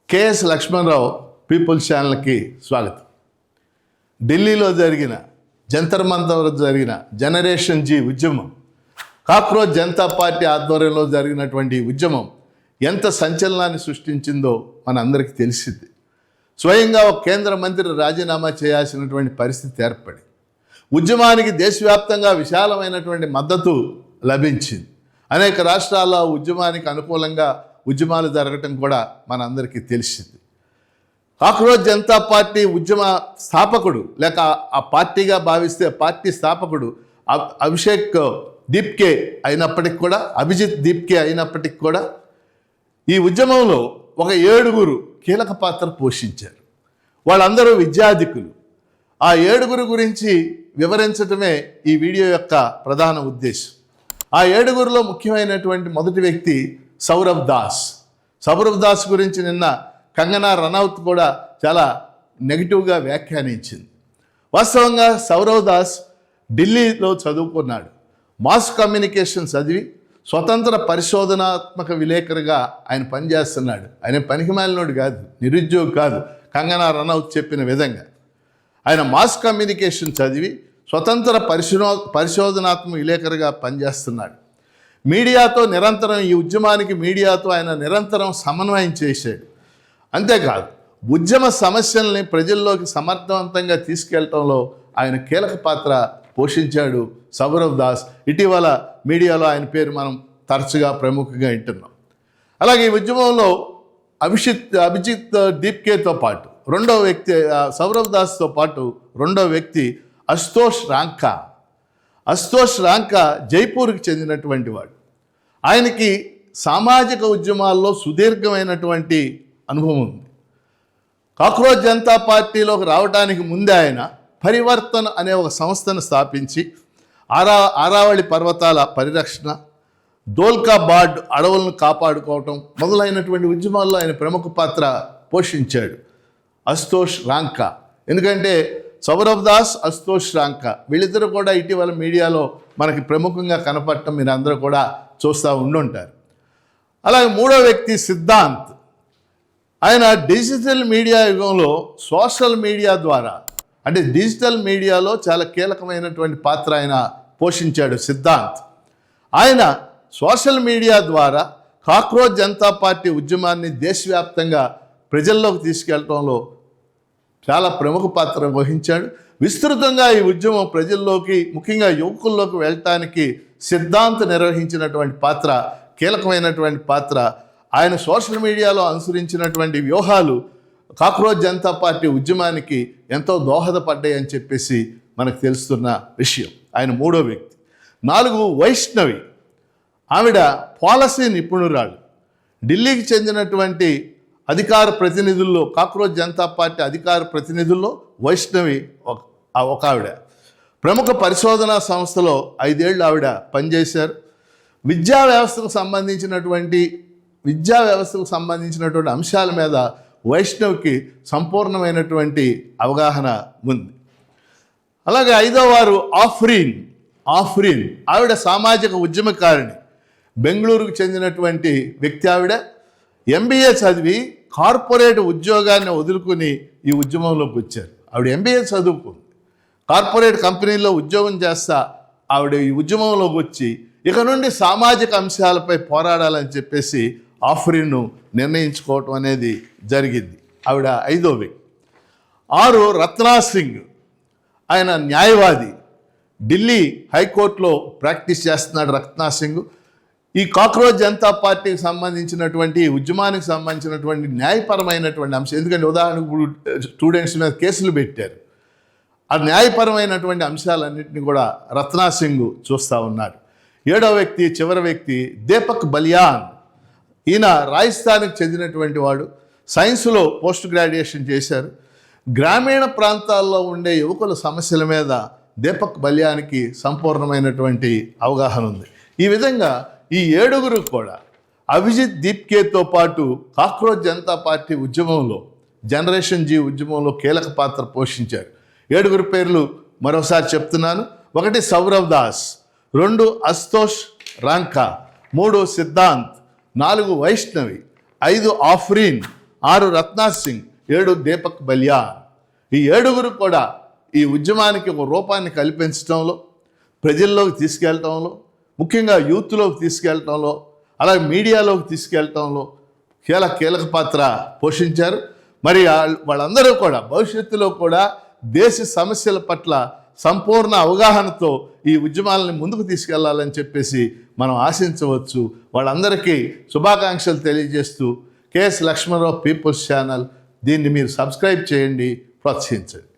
KS Lakshmanarao peoples ఛానల్కి స్వాగతం. ఢిల్లీలో జరిగిన జంతర్ మంతర్ జరిగిన జనరేషన్ జీ ఉద్యమం, కాక్రోచ్ జనతా పార్టీ ఆధ్వర్యంలో జరిగినటువంటి ఉద్యమం ఎంత సంచలనాన్ని సృష్టించిందో మన అందరికీ తెలిసింది. స్వయంగా ఒక కేంద్ర మంత్రి రాజీనామా చేయాల్సినటువంటి పరిస్థితి ఏర్పడి ఉద్యమానికి దేశవ్యాప్తంగా విశాలమైనటువంటి మద్దతు లభించింది. అనేక రాష్ట్రాల్లో ఉద్యమానికి అనుకూలంగా ఉద్యమాలు జరగటం కూడా మన అందరికీ తెలిసింది. కాక్రోచ్ జనతా పార్టీ ఉద్యమ స్థాపకుడు, లేక ఆ పార్టీగా భావిస్తే పార్టీ స్థాపకుడు అభిజిత్ దీప్కే అయినప్పటికీ కూడా ఈ ఉద్యమంలో ఒక 7 కీలక పాత్ర పోషించారు. వాళ్ళందరూ విద్యాధికులు. ఆ 7 గురించి వివరించడమే ఈ వీడియో యొక్క ప్రధాన ఉద్దేశం. ఆ 7లో ముఖ్యమైనటువంటి మొదటి వ్యక్తి సౌరవ్ దాస్ గురించి నిన్న కంగనా రనౌత్ కూడా చాలా నెగిటివ్గా వ్యాఖ్యానించింది. వాస్తవంగా సౌరవ్ దాస్ ఢిల్లీలో చదువుకున్నాడు. మాస్ కమ్యూనికేషన్ చదివి స్వతంత్ర పరిశోధనాత్మక విలేకరిగా ఆయన పనిచేస్తున్నాడు. ఆయన పనికిమాలినోడు కాదు, నిరుద్యోగి కాదు. కంగనా రనౌత్ చెప్పిన విధంగా ఆయన మాస్ కమ్యూనికేషన్ చదివి స్వతంత్ర పరిశోధనాత్మక విలేకరిగా పనిచేస్తున్నాడు. మీడియాతో నిరంతరం ఈ ఉద్యమానికి మీడియాతో ఆయన నిరంతరం సమన్వయం చేశాడు. అంతేకాదు, ఉద్యమ సమస్యల్ని ప్రజల్లోకి సమర్థవంతంగా తీసుకెళ్లడంలో ఆయన కీలక పాత్ర పోషించాడు సౌరవ్ దాస్. ఇటీవల మీడియాలో ఆయన పేరు మనం తరచుగా ప్రముఖంగా వింటున్నాం. అలాగే ఈ ఉద్యమంలో అభిజిత్ దీప్కేతో పాటు రెండో వ్యక్తి, సౌరవ్ దాస్తో పాటు రెండో వ్యక్తి అశుతోష్ రాంకా జైపూర్కి చెందినటువంటి వాడు. ఆయనకి సామాజిక ఉద్యమాల్లో సుదీర్ఘమైనటువంటి అనుభవం ఉంది. కాక్రోచ్ జనతా పార్టీలోకి రావడానికి ముందే ఆయన పరివర్తన్ అనే ఒక సంస్థను స్థాపించి ఆరావళి పర్వతాల పరిరక్షణ, దోల్కా బార్డ్ అడవులను కాపాడుకోవటం మొదలైనటువంటి ఉద్యమాల్లో ఆయన ప్రముఖ పాత్ర పోషించాడు అశుతోష్ రాంకా. ఎందుకంటే సౌరవ్ దాస్, అశుతోష్ రాంకా వీళ్ళిద్దరూ కూడా ఇటీవల మీడియాలో మనకి ప్రముఖంగా కనపడటం మీరు అందరూ కూడా చూస్తూ ఉండుంటారు. అలాగే మూడో వ్యక్తి సిద్ధాంత్. ఆయన డిజిటల్ మీడియా యుగంలో సోషల్ మీడియా ద్వారా, అంటే డిజిటల్ మీడియాలో చాలా కీలకమైనటువంటి పాత్ర ఆయన పోషించాడు సిద్ధాంత్. ఆయన సోషల్ మీడియా ద్వారా కాక్రోచ్ జనతా పార్టీ ఉద్యమాన్ని దేశవ్యాప్తంగా ప్రజల్లోకి తీసుకెళ్లడంలో చాలా ప్రముఖ పాత్ర వహించాడు. విస్తృతంగా ఈ ఉద్యమం ప్రజల్లోకి, ముఖ్యంగా యువకుల్లోకి వెళ్ళటానికి సిద్ధాంత్ నిర్వహించినటువంటి పాత్ర కీలకమైనటువంటి పాత్ర. ఆయన సోషల్ మీడియాలో అనుసరించినటువంటి వ్యూహాలు కాక్రోచ్ జనతా పార్టీ ఉద్యమానికి ఎంతో దోహదపడ్డాయి అని చెప్పేసి మనకు తెలుస్తున్న విషయం. ఆయన మూడో వ్యక్తి. 4 వైష్ణవి. ఆవిడ పాలసీ నిపుణురాలు. ఢిల్లీకి చెందినటువంటి అధికార ప్రతినిధుల్లో, కాక్రోచ్ జనతా పార్టీ అధికార ప్రతినిధుల్లో వైష్ణవి ఒక ఆవిడ. ప్రముఖ పరిశోధనా సంస్థలో 5 ఏళ్ళు ఆవిడ పనిచేశారు. విద్యా వ్యవస్థకు సంబంధించినటువంటి అంశాల మీద వైష్ణవ్కి సంపూర్ణమైనటువంటి అవగాహన ఉంది. అలాగే 5వ వారు ఆఫ్రీన్. ఆవిడ సామాజిక ఉద్యమకారిణి. బెంగళూరుకు చెందినటువంటి వ్యక్తి. ఆవిడ MBA చదివి కార్పొరేట్ ఉద్యోగాన్ని వదులుకుని ఈ ఉద్యమంలోకి వచ్చారు. ఆవిడ MBA చదువుకుంది, కార్పొరేట్ కంపెనీలో ఉద్యోగం చేస్తా ఆవిడ ఈ ఉద్యమంలోకి వచ్చి ఇక నుండి సామాజిక అంశాలపై పోరాడాలని చెప్పేసి ఆఫ్రీన్ను నిర్ణయించుకోవటం అనేది జరిగింది. ఆవిడ 5వ వ్యక్తి. 6 రత్నా సింగ్. ఆయన న్యాయవాది. ఢిల్లీ హైకోర్టులో ప్రాక్టీస్ చేస్తున్నాడు రత్నా సింగ్. ఈ కాక్రోచ్ జనతా పార్టీకి సంబంధించినటువంటి ఉద్యమానికి సంబంధించినటువంటి న్యాయపరమైనటువంటి అంశం, ఎందుకంటే ఉదాహరణకు స్టూడెంట్స్ మీద కేసులు పెట్టారు. ఆ న్యాయపరమైనటువంటి అంశాలన్నింటినీ కూడా రత్నా సింగ్ చూస్తూ ఉన్నారు. 7వ వ్యక్తి, చివరి వ్యక్తి దీపక్ బలియాన్. ఈయన రాజస్థాన్కి చెందినటువంటి వాడు. సైన్స్లో పోస్ట్ గ్రాడ్యుయేషన్ చేశారు. గ్రామీణ ప్రాంతాల్లో ఉండే యువకుల సమస్యల మీద దీపక్ బలియాన్కి సంపూర్ణమైనటువంటి అవగాహన ఉంది. ఈ విధంగా ఈ 7 కూడా అభిజిత్ దీప్కేతో పాటు కాక్రోచ్ జనతా పార్టీ ఉద్యమంలో, జనరేషన్ జీ ఉద్యమంలో కీలక పాత్ర పోషించారు. 7 పేర్లు మరోసారి చెప్తున్నాను. 1 సౌరవ్ దాస్, 2 అశుతోష్ రాంకా, 3 సిద్ధాంత్, 4 వైష్ణవి, 5 ఆఫ్రీన్, 6 రత్నాజ్ సింగ్, 7 దీపక్ బలియాన్. ఈ 7గురు కూడా ఈ ఉద్యమానికి ఒక రూపాన్ని కల్పించడంలో, ప్రజల్లోకి తీసుకెళ్ళటంలో, ముఖ్యంగా యూత్లోకి తీసుకెళ్ళటంలో, అలాగే మీడియాలోకి తీసుకెళ్ళటంలో కీలక పాత్ర పోషించారు. మరి వాళ్ళందరూ కూడా భవిష్యత్తులో కూడా దేశ సమస్యల పట్ల సంపూర్ణ అవగాహనతో ఈ ఉద్యమాలని ముందుకు తీసుకెళ్లాలని చెప్పేసి మనం ఆశించవచ్చు. వాళ్ళందరికీ శుభాకాంక్షలు తెలియజేస్తూ కేఎస్ లక్ష్మణరావు పీపుల్స్ ఛానల్, దీన్ని మీరు సబ్స్క్రైబ్ చేయండి, ప్రోత్సహించండి.